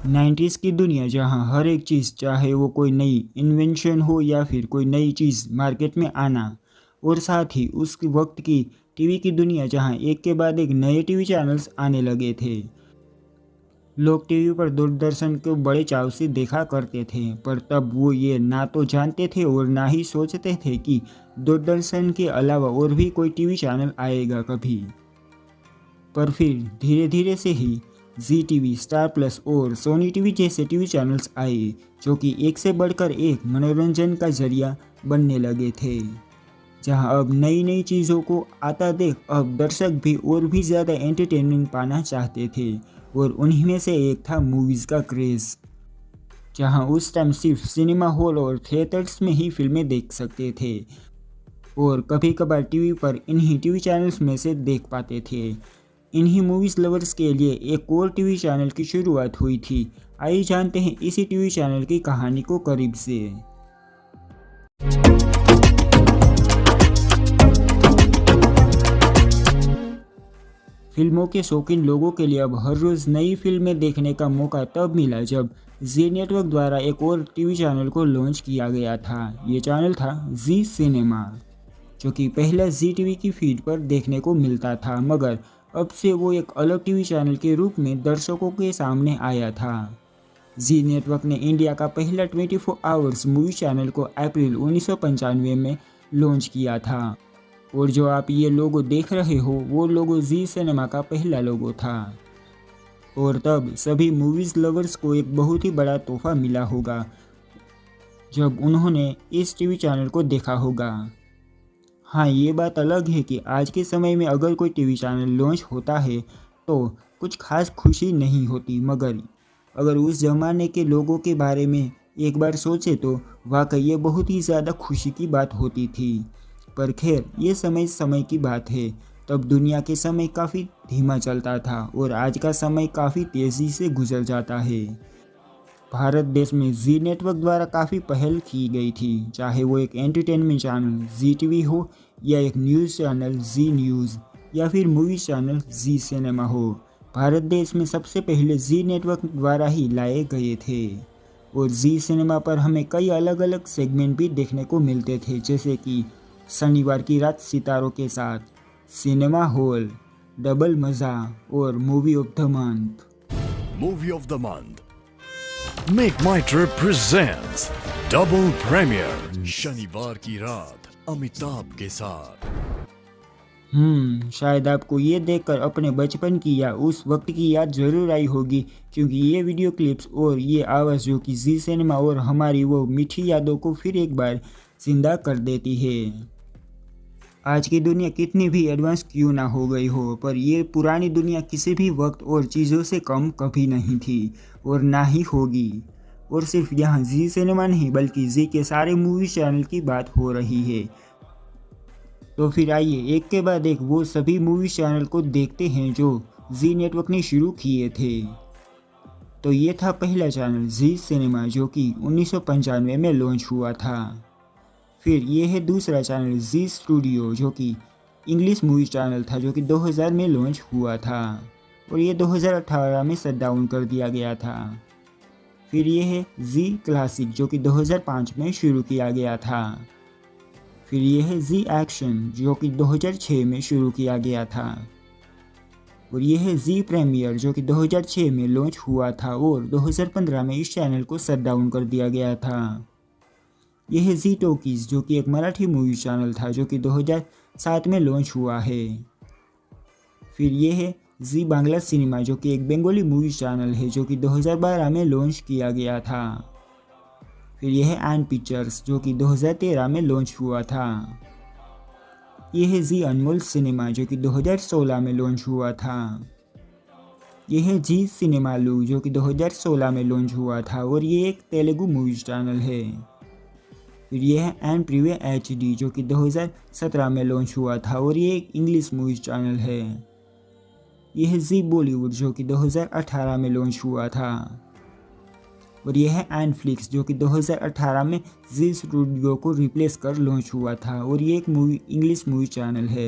90s की दुनिया जहां हर एक चीज़, चाहे वो कोई नई इन्वेंशन हो या फिर कोई नई चीज़ मार्केट में आना, और साथ ही उस वक्त की टीवी की दुनिया जहां एक के बाद एक नए टीवी चैनल्स आने लगे थे। लोग टीवी पर दूरदर्शन को बड़े चाव से देखा करते थे, पर तब वो ये ना तो जानते थे और ना ही सोचते थे कि दूरदर्शन के अलावा और भी कोई टीवी चैनल आएगा कभी। पर फिर धीरे धीरे से ही जी टीवी, स्टार प्लस और सोनी टीवी जैसे टीवी चैनल्स आए, जो कि एक से बढ़कर एक मनोरंजन का जरिया बनने लगे थे। जहां अब नई नई चीज़ों को आता देख अब दर्शक भी और भी ज़्यादा एंटरटेनमेंट पाना चाहते थे, और उन्हीं में से एक था मूवीज़ का क्रेज़। जहां उस टाइम सिर्फ सिनेमा हॉल और थिएटर्स में ही फिल्में देख सकते थे, और कभी कभार टीवी पर इन्हीं टीवी चैनल्स में से देख पाते थे। इन्हीं मूवीज़ लवर्स के लिए एक और टीवी चैनल की शुरुआत हुई थी। आइए जानते हैं इसी टीवी चैनल की कहानी को करीब से। फिल्मों के शौकीन लोगों के लिए अब हर रोज़ नई फिल्में देखने का मौका तब मिला जब जी नेटवर्क द्वारा एक और टीवी चैनल को लॉन्च किया गया था। ये चैनल था जी सिनेमा, जो कि पहले जी टीवी की फीड पर देखने को मिलता था, मगर अब से वो एक अलग टीवी चैनल के रूप में दर्शकों के सामने आया था। जी नेटवर्क ने इंडिया का पहला 24 आवर्स मूवी चैनल को अप्रैल 1995 में लॉन्च किया था, और जो आप ये लोगो देख रहे हो वो लोगो जी सिनेमा का पहला लोगो था। और तब सभी मूवीज़ लवर्स को एक बहुत ही बड़ा तोहफा मिला होगा जब उन्होंने इस टीवी चैनल को देखा होगा। हाँ, ये बात अलग है कि आज के समय में अगर कोई टीवी चैनल लॉन्च होता है तो कुछ खास खुशी नहीं होती, मगर अगर उस ज़माने के लोगों के बारे में एक बार सोचे तो वाकई ये बहुत ही ज़्यादा खुशी की बात होती थी। पर खैर, ये समय समय की बात है। तब दुनिया के समय काफ़ी धीमा चलता था और आज का समय काफ़ी तेज़ी से गुजर जाता है। भारत देश में जी नेटवर्क द्वारा काफ़ी पहल की गई थी, चाहे वो एक एंटरटेनमेंट चैनल जी टीवी हो या एक न्यूज़ चैनल जी न्यूज़ या फिर मूवी चैनल जी सिनेमा हो। भारत देश में सबसे पहले जी नेटवर्क द्वारा ही लाए गए थे, और जी सिनेमा पर हमें कई अलग अलग सेगमेंट भी देखने को मिलते थे, जैसे कि शनिवार की रात सितारों के साथ, सिनेमा हॉल, डबल मज़ा और movie of the month. Movie of the month. Make My Trip presents Double Premiere शनिवार की रात अमिताभ के साथ। शायद आपको ये देखकर अपने बचपन की या उस वक्त की याद ज़रूर आई होगी, क्योंकि ये वीडियो क्लिप्स और ये आवाज़ जो कि जी सिनेमा और हमारी वो मीठी यादों को फिर एक बार जिंदा कर देती है। आज की दुनिया कितनी भी एडवांस क्यों ना हो गई हो, पर ये पुरानी दुनिया किसी भी वक्त और चीज़ों से कम कभी नहीं थी और ना ही होगी। और सिर्फ यहाँ जी सिनेमा नहीं बल्कि जी के सारे मूवी चैनल की बात हो रही है। तो फिर आइए एक के बाद एक वो सभी मूवी चैनल को देखते हैं जो जी नेटवर्क ने शुरू किए थे। तो ये था पहला चैनल जी सिनेमा, जो कि 1995 में लॉन्च हुआ था। फिर ये है दूसरा चैनल जी स्टूडियो, जो कि इंग्लिश मूवी चैनल था, जो कि 2000 में लॉन्च हुआ था और ये 2018 में शट डाउन कर दिया गया था। फिर ये है जी क्लासिक, जो कि 2005 में शुरू किया गया था। फिर ये है जी एक्शन, जो कि 2006 में शुरू किया गया था। और ये है जी प्रीमियर, जो कि 2006 में लॉन्च हुआ था और 2015 में इस चैनल को शट डाउन कर दिया गया था। यह है जी टॉकीज, जो कि एक मराठी मूवी चैनल था, जो कि 2007 में लॉन्च हुआ है। फिर ये है जी बांग्ला सिनेमा, जो कि एक बंगाली मूवी चैनल है, जो कि 2012 में लॉन्च किया गया था। फिर यह है एन पिक्चर्स, जो कि 2013 में लॉन्च हुआ था। यह है जी अनमोल सिनेमा, जो कि 2016 में लॉन्च हुआ था। यह है जी सिनेमालू, जो कि 2016 में लॉन्च हुआ था और ये एक तेलुगु मूवी चैनल है। फिर ये है एन प्रीवे HD, जो कि 2017 में लॉन्च हुआ था और ये एक इंग्लिश मूवी चैनल है। यह है जी बॉलीवुड, जो कि 2018 में लॉन्च हुआ था। और यह है एन फ्लिक्स, जो कि 2018 में जी स्टूडियो को रिप्लेस कर लॉन्च हुआ था और ये एक इंग्लिश मूवी चैनल है।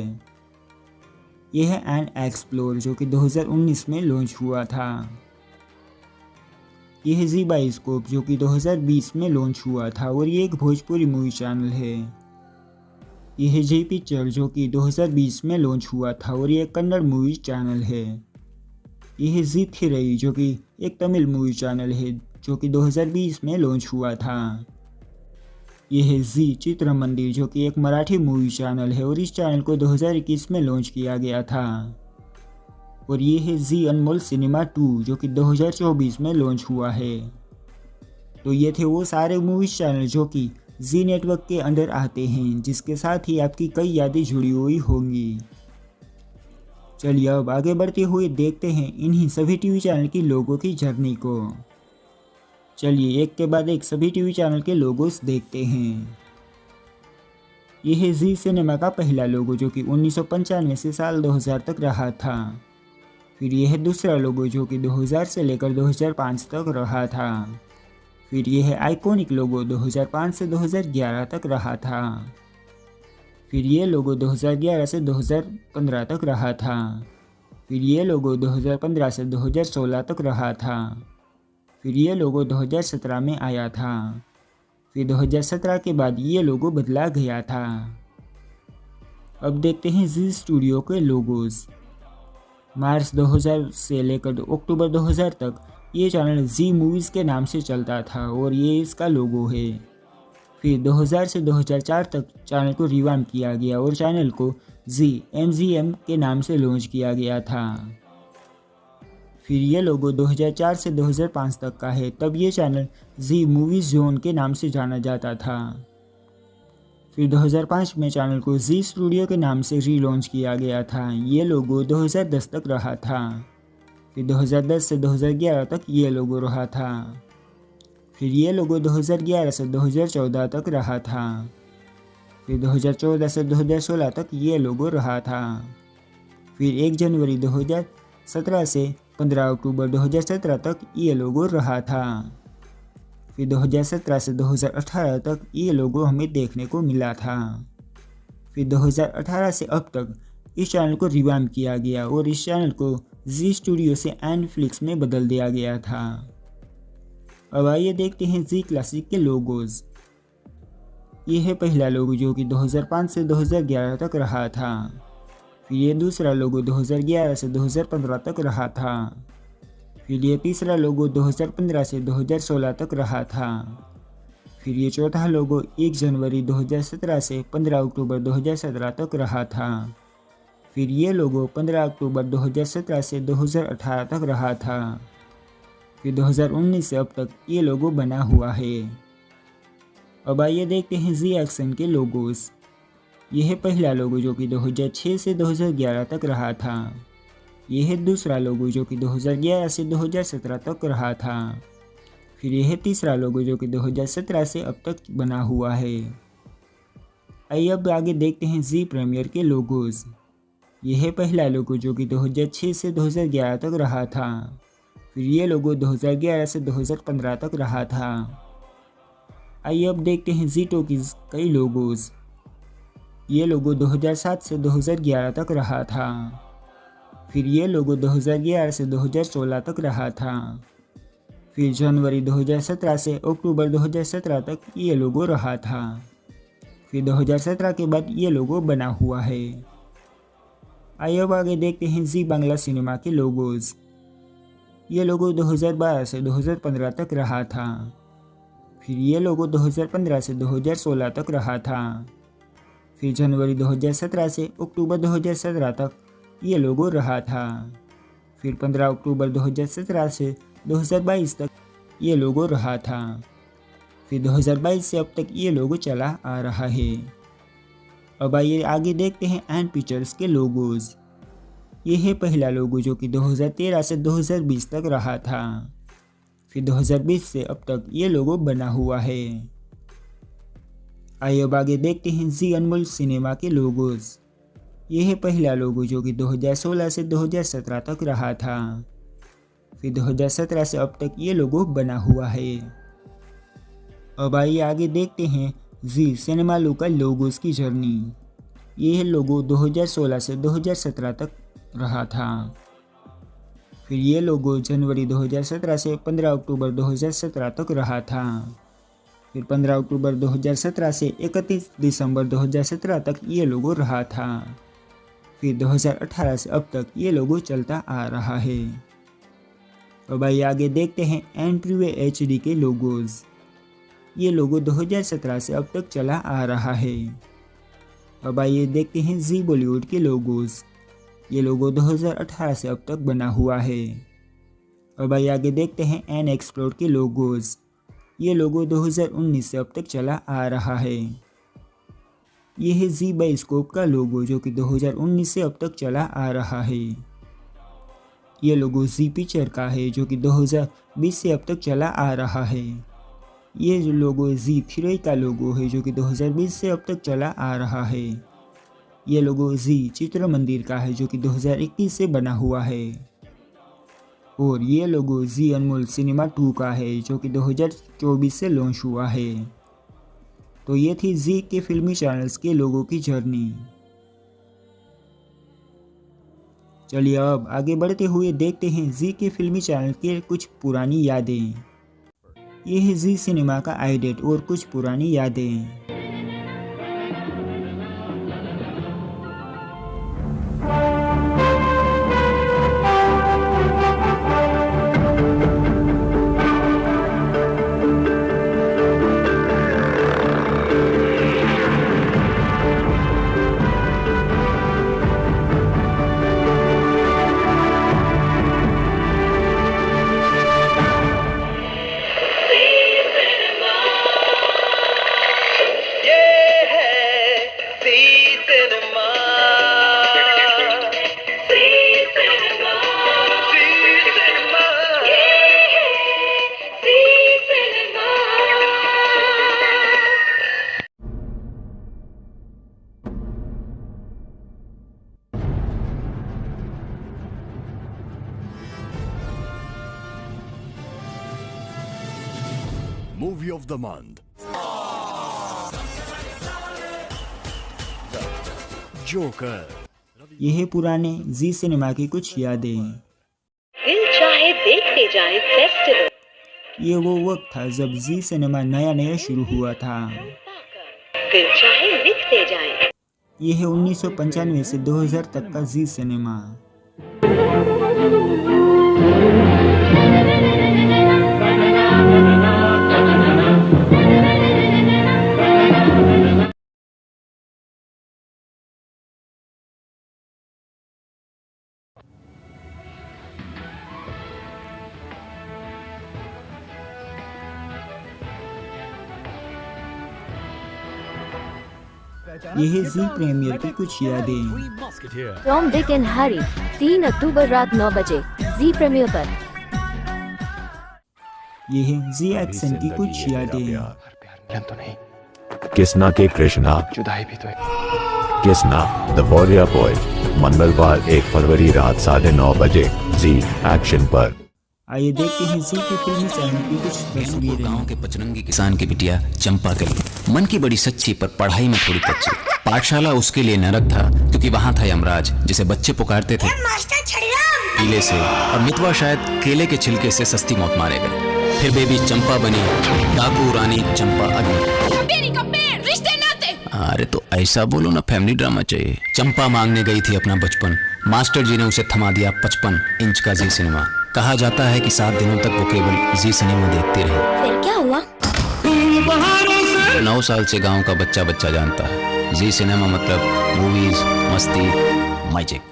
यह है एन एक्सप्लोर, जो कि 2019 में लॉन्च हुआ था। ये है जी बायोस्कोप जो कि 2020 में लॉन्च हुआ था और ये एक भोजपुरी मूवी चैनल है। ये है जी पिक्चर जो कि 2020 में लॉन्च हुआ था और ये एक कन्नड़ मूवी चैनल है। ये है जी थिरई जो कि एक तमिल मूवी चैनल है जो कि 2020 में लॉन्च हुआ था। ये है जी चित्र मंदिर जो कि एक मराठी मूवी चैनल है और इस चैनल को 2021 में लॉन्च किया गया था। और ये है जी अनमोल सिनेमा 2 जो कि 2024 में लॉन्च हुआ है। तो ये थे वो सारे मूवी चैनल जो कि जी नेटवर्क के अंडर आते हैं, जिसके साथ ही आपकी कई यादें जुड़ी हुई होंगी। चलिए अब आगे बढ़ते हुए देखते हैं इन्हीं सभी टीवी चैनल की लोगों की जर्नी को। चलिए एक के बाद एक सभी टीवी चैनल के लोगोस देखते हैं। ये है जी सिनेमा का पहला लोगो जो कि 1995 से साल 2000 तक रहा था। फिर यह है दूसरा लोगो जो कि 2000 से लेकर 2005 तक रहा था। फिर यह है आइकॉनिक लोगो 2005 से 2011 तक रहा था। फिर ये लोगो 2011 से 2015 तक रहा था। फिर ये लोगो 2015 से 2016 तक रहा था। फिर ये लोगो 2017 में आया था। फिर 2017 के बाद ये लोगो बदला गया था। अब देखते हैं जी स्टूडियो के लोगोस। मार्च 2000 से लेकर अक्टूबर 2000 तक ये चैनल जी मूवीज़ के नाम से चलता था और ये इसका लोगो है। फिर 2000 से 2004 तक चैनल को रिवैम्प किया गया और चैनल को जी MGM के नाम से लॉन्च किया गया था। फिर ये लोगो 2004 से 2005 तक का है, तब ये चैनल जी मूवीज़ जोन के नाम से जाना जाता था। फिर 2005 में चैनल को जी स्टूडियो के नाम से रीलॉन्च किया गया था। ये लोगो 2010 तक रहा था। फिर 2010 से 2011 तक ये लोगो रहा था। फिर ये लोगो 2011 से 2014 तक रहा था। फिर 2014 से 2016 तक ये लोगो रहा था। फिर 1 जनवरी 2017 से 15 अक्टूबर 2017 तक ये लोगो रहा था। फिर 2017 से 2018 तक ये लोगो हमें देखने को मिला था। फिर 2018 से अब तक इस चैनल को रिवैम्प किया गया और इस चैनल को जी स्टूडियो से एनफ्लिक्स में बदल दिया गया था। अब आइए देखते हैं जी क्लासिक के लोगोज। ये है पहला लोगो जो कि 2005 से 2011 तक रहा था। फिर ये दूसरा लोगो 2011 से 2015 तक रहा था। फिर ये तीसरा लोगो 2015 से 2016 तक रहा था। फिर ये चौथा लोगो 1 जनवरी 2017 से 15 अक्टूबर 2017 तक रहा था। फिर ये लोगो 15 अक्टूबर 2017 से 2018 तक रहा था। फिर 2019 से अब तक ये लोगो बना हुआ है। अब आइए देखते हैं जी एक्शन के लोगोस। ये है पहला लोगो जो कि 2006 से 2011 तक रहा था। ये है दूसरा लोगो जो कि 2011 से 2017 तक रहा था। फिर यह है तीसरा लोगो जो कि 2017 से अब तक बना हुआ है। आइए अब आगे देखते हैं जी प्रीमियर के लोगोस। यह है पहला लोगो जो कि 2006 से 2011 तक रहा था। फिर ये लोगो 2011 से 2015 तक रहा था। आइए अब देखते हैं जी टॉकीज कई लोगोस। ये लोगो 2007 से 2011 तक रहा था। फिर ये लोगो 2011 से 2016 तक रहा था। फिर जनवरी 2017 से अक्टूबर 2017 तक ये लोगो रहा था। फिर 2017 के बाद ये लोगो बना हुआ है। आइए अब आगे देखते हैं जी बांग्ला सिनेमा के लोगोस। ये लोगो 2012 से 2015 तक रहा था। फिर ये लोगो 2015 से 2016 तक रहा था। फिर जनवरी 2017 से अक्टूबर 2017 तक ये लोगो रहा था। फिर 15 अक्टूबर 2017 से 2022 तक ये लोगो रहा था। फिर 2022 से अब तक ये लोगो चला आ रहा है। अब आइए आगे देखते हैं एंड पिक्चर्स के लोगोज। ये है पहला लोगो जो कि 2013 से 2020 तक रहा था। फिर 2020 से अब तक ये लोगो बना हुआ है। आइए अब आगे देखते हैं जी अनमोल सिनेमा के लोगोज। ये है पहला लोगो जो कि 2016 से 2017 तक रहा था। फिर 2017 से अब तक ये लोगो बना हुआ है। अब आइए आगे देखते हैं जी सिनेमा लोकल लोगोस की जर्नी। ये है लोगो 2016 से 2017 तक रहा था। फिर ये लोगो जनवरी 2017 से 15 अक्टूबर 2017 तक रहा था। फिर 15 अक्टूबर 2017 से 31 दिसंबर 2017 तक ये लोगो रहा था। फिर 2018 से अब तक ये लोगो चलता आ रहा है। अब आइए आगे देखते हैं एंट्रीवे HD के लोगोज़। ये लोगो 2017 से अब तक चला आ रहा है। अब आइए देखते हैं जी बॉलीवुड के लोगोज़। ये लोगो 2018 से अब तक बना हुआ है। अब आइए आगे देखते हैं एन एक्सप्लोर के लोगोज़। ये लोगो 2019 से अब तक चला आ रहा है। ये है जी बायोस्कोप का लोगो जो कि 2019 से अब तक चला आ रहा है। ये लोगो जी पिक्चर का है जो कि 2020 से अब तक चला आ रहा है। ये जो लोगो जी थ्री का लोगो है जो कि 2020 से अब तक चला आ रहा है। ये लोगो जी चित्र मंदिर का है जो कि 2021 से बना हुआ है। और ये लोगो जी अनमोल सिनेमा 2 का है जो कि 2024 से लॉन्च हुआ है। तो ये थी जी के फिल्मी चैनल्स के लोगों की जर्नी। चलिए अब आगे बढ़ते हुए देखते हैं जी के फिल्मी चैनल के कुछ पुरानी यादें। ये है जी सिनेमा का आईडेट और कुछ पुरानी यादें। Movie of the month. Joker. ये है पुराने जी सिनेमा की कुछ यादें। दिल चाहे देखते जाएं फेस्टिवल। ये वो वक्त था जब जी सिनेमा नया नया शुरू हुआ था। दिल चाहे लिखते जाएं। ये है 1995 से 2000 तक का जी सिनेमा। ये है जी प्रीमियर की कुछ यादें। टॉम डिक एंड हैरी 3 अक्टूबर रात 9 बजे जी प्रीमियर पर। ये है जी एक्शन की कुछ यादें। किसना के कृष्णा जुदाई भी तो किसना द वॉरियर बॉय मंगलवार 1 फरवरी रात 9:30 बजे जी एक्शन पर। आइए देखते हैं जी के फिल्मी चैनल की कुछ तस्वीरें। गांव के पचरंगी किसान की बिटिया चंपा कली मन की बड़ी सच्ची पर पढ़ाई में थोड़ी कच्ची। पाठशाला उसके लिए नरक था क्योंकि वहां था यमराज जिसे बच्चे पुकारते थे पीले से, और मितवा शायद केले के छिलके से सस्ती मौत मारे गए। फिर बेबी चंपा बनी डाकू रानी चंपा अग्नि। अरे तो ऐसा बोलो ना, फैमिली ड्रामा चाहिए। चंपा मांगने गई थी अपना बचपन, मास्टर जी ने उसे थमा दिया 55 इंच का जी सिनेमा। कहा जाता है कि 7 दिनों तक वो केवल जी सिनेमा देखती रही। फिर क्या हुआ? 9 साल से गांव का बच्चा बच्चा जानता है जी सिनेमा मतलब मूवीज, मस्ती, मैजिक।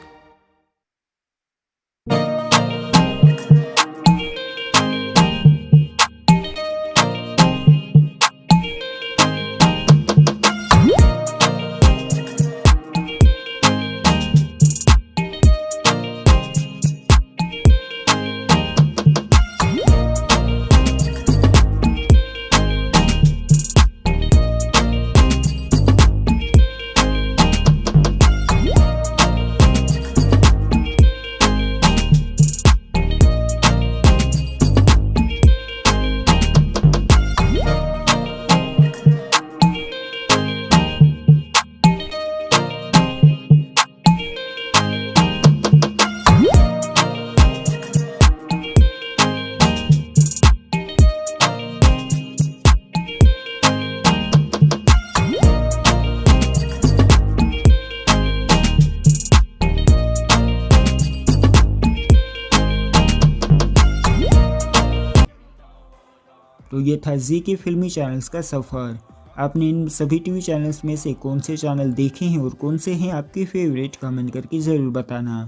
तो ये था जी के फिल्मी चैनल्स का सफ़र। आपने इन सभी टीवी चैनल्स में से कौन से चैनल देखे हैं और कौन से हैं आपके फेवरेट, कमेंट करके ज़रूर बताना।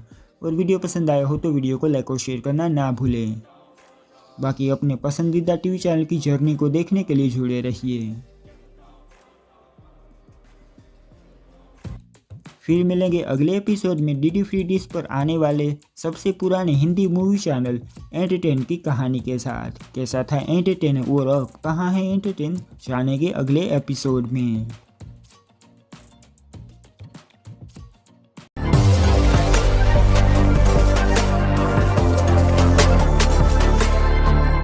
और वीडियो पसंद आया हो तो वीडियो को लाइक और शेयर करना ना भूलें। बाकी अपने पसंदीदा टीवी चैनल की जर्नी को देखने के लिए जुड़े रहिए। फिर मिलेंगे अगले एपिसोड में डीडी फ्री डिश पर आने वाले सबसे पुराने हिंदी मूवी चैनल एंटरटेन की कहानी के साथ। कैसा था एंटरटेन और अब कहाँ है एंटरटेन, जानेंगे अगले एपिसोड में।